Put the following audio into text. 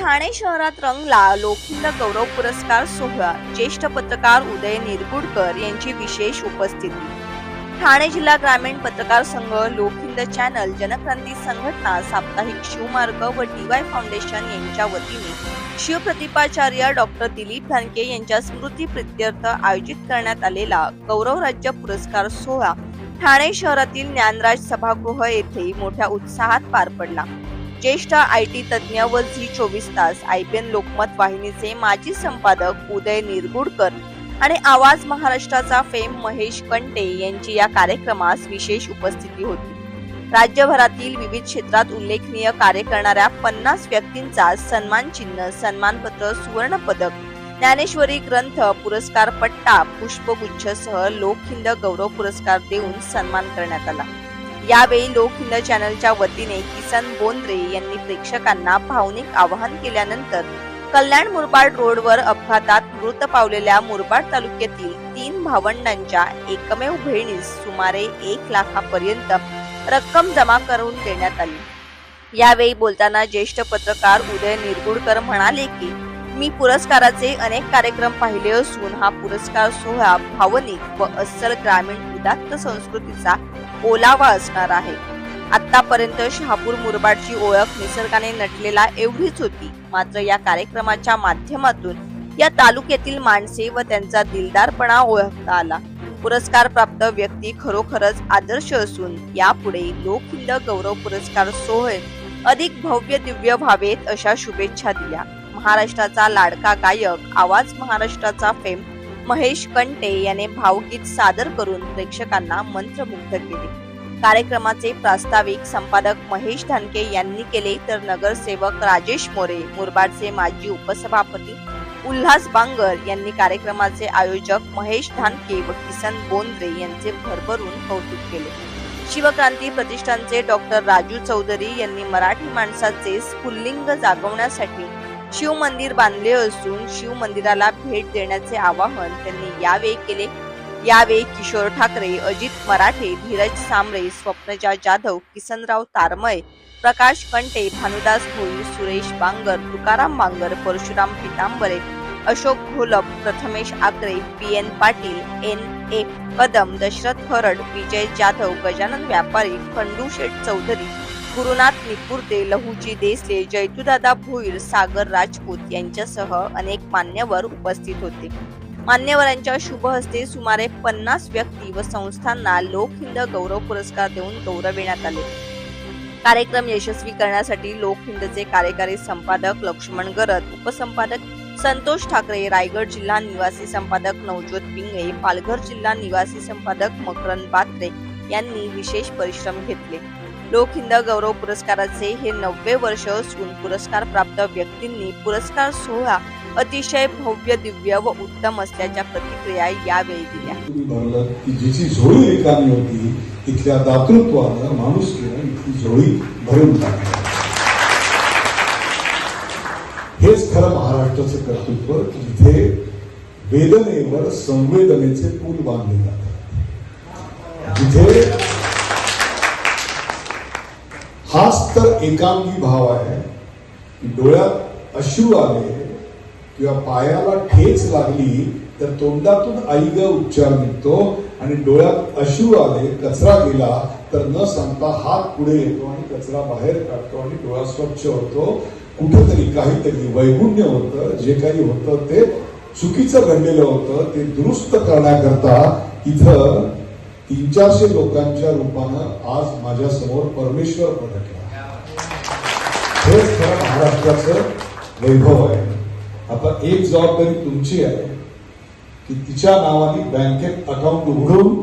ठाणे शहरात रंगला लोखंड गौरव पुरस्कार सोहळा। ज्येष्ठ पत्रकार उदय निरगुडकर यांची विशेष उपस्थिती। ठाणे जिल्हा ग्रामीण पत्रकार संघ, लोखंड चॅनल, जनक्रांती संघटना, साप्ताहिक शिवमार्ग व DY फाउंडेशन यांच्या वतीने शिवप्रतिपाचार्य डॉक्टर दिलीप धानके यांच्या स्मृती प्रित्यर्थ आयोजित करण्यात आलेला गौरव राज्य पुरस्कार सोहळा ठाणे शहरातील ज्ञानराज सभागृह येथे मोठ्या उत्साहात पार पडला। ज्येष्ठ IT तज्ञ व झी24 तास IPN लोकमत वाहिनीचे माजी संपादक उदय निरगुडकर आणि आवाज महाराष्ट्राचा फेम महेश कंटे यांची या कार्यक्रमास विशेष उपस्थिती होती। राज्यभरातील विविध क्षेत्रात उल्लेखनीय कार्य करणाऱ्या 50 व्यक्तींचा सन्मान चिन्ह, सन्मानपत्र, सुवर्ण पदक, ज्ञानेश्वरी ग्रंथ, पुरस्कार पट्टा, पुष्पगुच्छसह लोखंड गौरव पुरस्कार देऊन सन्मान करण्यात आला। यावेळी लोखंड चॅनलच्या वतीने किसन बोंद्रे यांनी प्रेक्षकांना भावनिक आवाहन केल्यानंतर कल्याण मुरबाड रोडवर अपघातात मृत पावलेल्या मुरबाड तालुक्यातील 3 भावंडांच्या एकमेव बहिणीस सुमारे 1 लाखापर्यंत रक्कम जमा करून देण्यात आली। यावेळी बोलताना ज्येष्ठ पत्रकार उदय निरगुडकर म्हणाले की मी पुरस्काराचे अनेक कार्यक्रम पाहिले असून हा पुरस्कार सोहळा भावनिक व अस्सल ग्रामीण उदात्त संस्कृतीचा ओलावा असणार आहे। आतापर्यंत शहापूर मुरबाडची ओळख निसर्गाने नटलेला एवढीच होती, मात्र या कार्यक्रमाच्या माध्यमातून या तालुक्यातील माणसे व त्यांचा दिलदारपणा ओळखता आला। पुरस्कार प्राप्त व्यक्ती खरोखरच आदर्श असून यापुढे लोखंड गौरव पुरस्कार सोहळे अधिक भव्य दिव्य व्हावेत अशा शुभेच्छा दिल्या। महाराष्ट्राचा लाडका गायक, आवाज महाराष्ट्राचा फेम महेश कंटे याने भावगीत सादर करून प्रेक्षकांना मंत्रमुग्ध केले। कार्यक्रमाचे प्रास्ताविक संपादक महेश धानके यांनी केले, तर नगरसेवक राजेश मोरे, मुरबाडचे माजी उपसभापती उल्हास बांगर यांनी कार्यक्रमाचे आयोजक महेश धानके व किसन बोंद्रे यांचे भरभरून कौतुक केले। शिवक्रांती प्रतिष्ठानचे डॉक्टर राजू चौधरी यांनी मराठी माणसाचे स्फुल्लिंग जागवण्यासाठी शिव मंदिर बांधले असून शिव मंदिराला भेट देण्याचे आवाहन त्यांनी यावेळी केले। यावेळी किशोर ठाकरे, अजित मराठे, धीरज सांबरे, स्वप्नजा जाधव, किसनराव तारमळे, प्रकाश कंटे, भानुदास भोईर, सुरेश बांगर, तुकाराम बांगर, परशुराम पितांबरे, अशोक घोलप, प्रथमेश आकरे, PN पाटील, NA कदम, दशरथ खरड, विजय जाधव, गजानन व्यापारी, खंडू शेठ चौधरी, गुरुनाथ निपुर्ते, लहुजी देसले, जैतूदादा भोईर, सागर राजपूत यांच्यासह अनेक मान्यवर उपस्थित होते। मान्यवरांच्या शुभ हस्ते सुमारे 50 व्यक्ती व संस्थांना लोखंड गौरव पुरस्कार देऊन गौरविण्यात आले। कार्यक्रम यशस्वी करण्यासाठी लोखंडचे कार्यकारी संपादक लक्ष्मण गरत, उपसंपादक संतोष ठाकरे, रायगड जिल्हा निवासी संपादक नवज्योत पिंगळे, पालघर जिल्हा निवासी संपादक मकरंद बात्रे यांनी विशेष परिश्रम घेतले। लोखंड गौरव पुरस्काराचे हे 90वे वर्ष असून पुरस्कार प्राप्त व्यक्तींनी पुरस्कार सोहळा अतिशय भव्य, दिव्य व उत्तम असल्याच्या प्रतिक्रिया यावेळी दिल्या। तुम्ही म्हणलं की जिची झोळी रिकामी होती तिथल्या दातृत्वानं, माणुसकीनं इथली झोळी भरून टाकली। हेच खरं महाराष्ट्राचं कर्तृत्व, जिथे वेदनेवर संवेदनेचे पूल बांधले जातात, जिथे हाच तर एकांगी भाव आहे की डोळ्यात अश्रू आले किंवा पायाला ठेच लागली तर तोंडातून आई ग उच्चार निघतो, आणि डोळ्यात अश्रू आले, कचरा गेला तर न सांगता हात पुढे येतो आणि कचरा बाहेर काढतो आणि डोळा स्वच्छ होतो। कुठेतरी काहीतरी वैगुण्य होतं, जे काही होतं ते चुकीचं घडलेलं होतं ते दुरुस्त करण्याकरता इथं 300-400 लोकांच्या रूपानं आज माझ्या समोर परमेश्वर प्रगटला। हेच खरं महाराष्ट्राचं वैभव आहे। आता एक जबाबदारी तुमची आहे की तिच्या नावाने बँकेत अकाउंट उघडून